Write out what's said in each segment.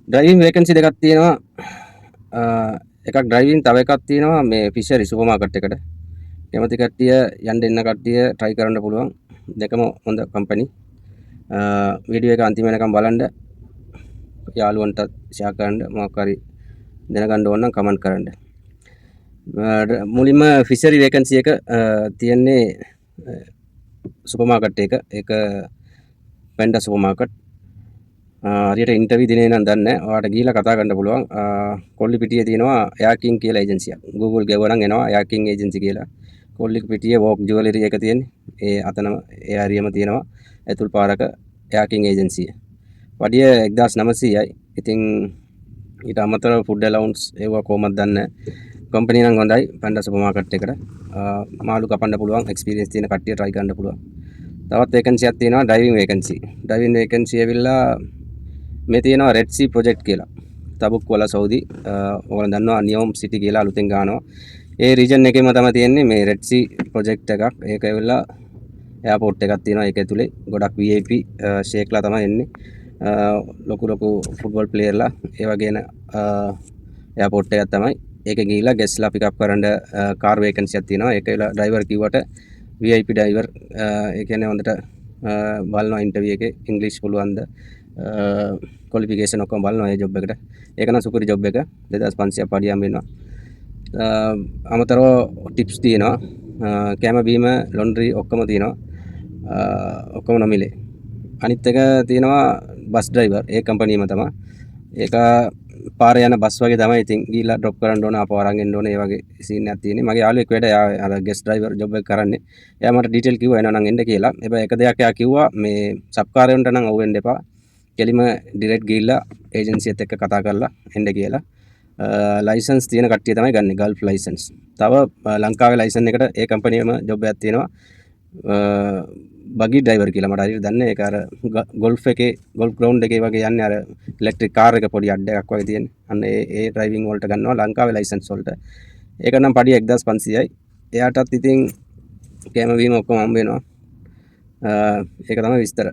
Driving vacancy දෙකක් තියෙනවා. එකක් ඩ්‍රයිවිං, තව එකක් තියෙනවා මේ ෆිෂරි සුපර් මාකට් එකට. කැමති කට්ටිය යන්න එන්න කට්ටිය try කරන්න පුළුවන්. දෙකම හොඳ කම්පැනි. වීඩියෝ එක අන්තිම වෙනකම් බලන්න. යාළුවන්ට ෂෙයා කරන්න, මොකක් හරි දැනගන්න ඕන නම් කමෙන්ට් කරන්න. මුලින්ම ෆිෂරි වේකන්සි එක තියෙන්නේ සුපර් මාකට් එක. ඒක පැන්ඩා සුපර් මාකට්. හරියට ඉන්ටර්විව් දිනේ නම් දන්නේ නැහැ. ඔයාලට ගිහිල්ලා කතා කරන්න පුළුවන්. කොල්ලිපිටියේ තියෙනවා එයාකින් කියලා ඒජන්සියක්. Google ගෙවුවනම් එනවා එයාකින් ඒජන්සි කියලා. කොල්ලිපිටියේ වෝක් ජුවලරි එක තියෙන්නේ. ඒ අතනම ඒ හරියම තියෙනවා. ඇතුල් පාරක එයාකින් ඒජන්සිය. වඩිය 1900යි. ඉතින් ඊට අමතරව ෆුඩ් ඇලවුන්ස් ඒවා කොහොමද දන්නේ නැහැ. කම්පැනි නම් හොඳයි. පැන්ඩා සුපර් මාකට් එකට. මාළු කපන්න පුළුවන්. එක්ස්පීරියන්ස් තියෙන කට්ටිය try කරන්න පුළුවන්. තවත් වේකන්සියක් තියෙනවා ඩ්‍රයිවිං වේකන්සි. ඩ්‍රයිවිං වේකන්සි ඇවිල්ලා මේ තියෙනවා රෙඩ් සී ප්‍රොජෙක්ට් කියලා. තබුක් වල සෞදි. ඔයාලා දන්නවා නියොම් සිටි කියලා අලුතෙන් ගන්නවා. ඒ රීජන් එකේම තමයි තියෙන්නේ මේ රෙඩ් සී ප්‍රොජෙක්ට් එකක්. ඒක ඇවිල්ලා එයාපෝට් එකක් තියෙනවා. ඒක ඇතුලේ ගොඩක් VIP ෂේක්ලා තමයි එන්නේ. ලොකු ෆුට්බෝල් ප්ලේයර්ලා ඒ වගේන එයාපෝට් එකක් තමයි. ඒකේ ගිහිල්ලා ගෙස්ලා පිකප් කරන්න කාර් වේකන්සියක් තියෙනවා. ඒක ඇවිල්ලා ඩ්‍රයිවර් කිව්වට VIP ඩ්‍රයිවර් ඒ කියන්නේ හොඳට බලනවා ඉන්ටර්විව් එකේ ඉංග්‍රීසි පුළුවන්ද ක්වොලිෆිකේෂන් ඔක්කොම බලනවා ඒ ජොබ් එකට. ඒක නම් සුපිරි ජොබ් එක. 2500ක් පඩිය හම්බ වෙනවා. අමතරව ටිප්ස් තියෙනවා. කැම බීම ලොන්ඩ්‍රි ඔක්කොම තියෙනවා. ඔක්කොම නොමිලේ. අනිත් එක තියෙනවා බස් ඩ්‍රයිවර්. ඒ කම්පැනිම තමයි. ඒක පාරේ යන බස් වගේ තමයි. ඉතින් ගිහිල්ලා ඩ්‍රොප් කරන්න ඕන ආපහු අරන් එන්න ඕන. ඒ වගේ සීන් එකක් තියෙන්නේ. මගේ යාළුවෙක් වැඩ අර ගෙස්ට් ඩ්‍රයිවර් ජොබ් එක කරන්නේ. එයා මට ඩීටේල් කිව්වා එනවා නම් එන්න කියලා. හැබැයි එක දෙයක් එයා කිව්වා මේ සබ් කාර්යවලට නම් අවු වෙන්න එපා. කෙලිම ඩිරෙක්ට් ගිහිල්ලා ඒජන්සියත් එක්ක කතා කරලා එන්න කියලා. ලයිසන්ස් තියෙන කට්ටිය තමයි ගන්නෙ ගල්ෆ් ලයිසන්ස්. තව ලංකාවේ ලයිසන් එකට ඒ කම්පැනියේම ජොබ් එකක් තියෙනවා. බගි ඩ්‍රයිවර් කියලා මට හරියට දන්නේ. ඒක අර ගොල්ෆ් එකේ ගොල්ෆ් ග්‍රවුන්ඩ් එකේ වගේ යන්නේ අර ඉලෙක්ට්‍රික් කාර් එක පොඩි අඩයක් වගේ තියෙන. අන්න ඒ ඩ්‍රයිවිං වලට ගන්නවා ලංකාවේ ලයිසන්ස් වලට. ඒක නම් පඩිය 1500යි. එයාටත් ඉතින් කැම වීම ඔක්කොම හම්බ වෙනවා. ඒක තමයි විස්තර.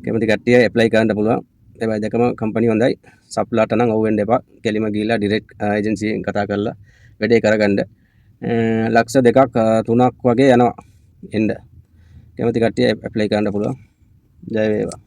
කැමති කට්ටිය ඇප්ලයි කරන්න පුළුවන්. හැබැයි දෙකම කම්පැනි හොඳයි. සප්ලාට නම් අවු වෙන්න එපා. කෙලිම ගිහිල්ලා ඩිරෙක්ට් ඒජන්සියෙන් කතා කරලා වැඩේ කරගන්න. ලක්ෂ 2ක් 3ක් වගේ යනවා එන්න. කැමති කට්ටිය ඇප්ලයි කරන්න පුළුවන්. ජය වේවා.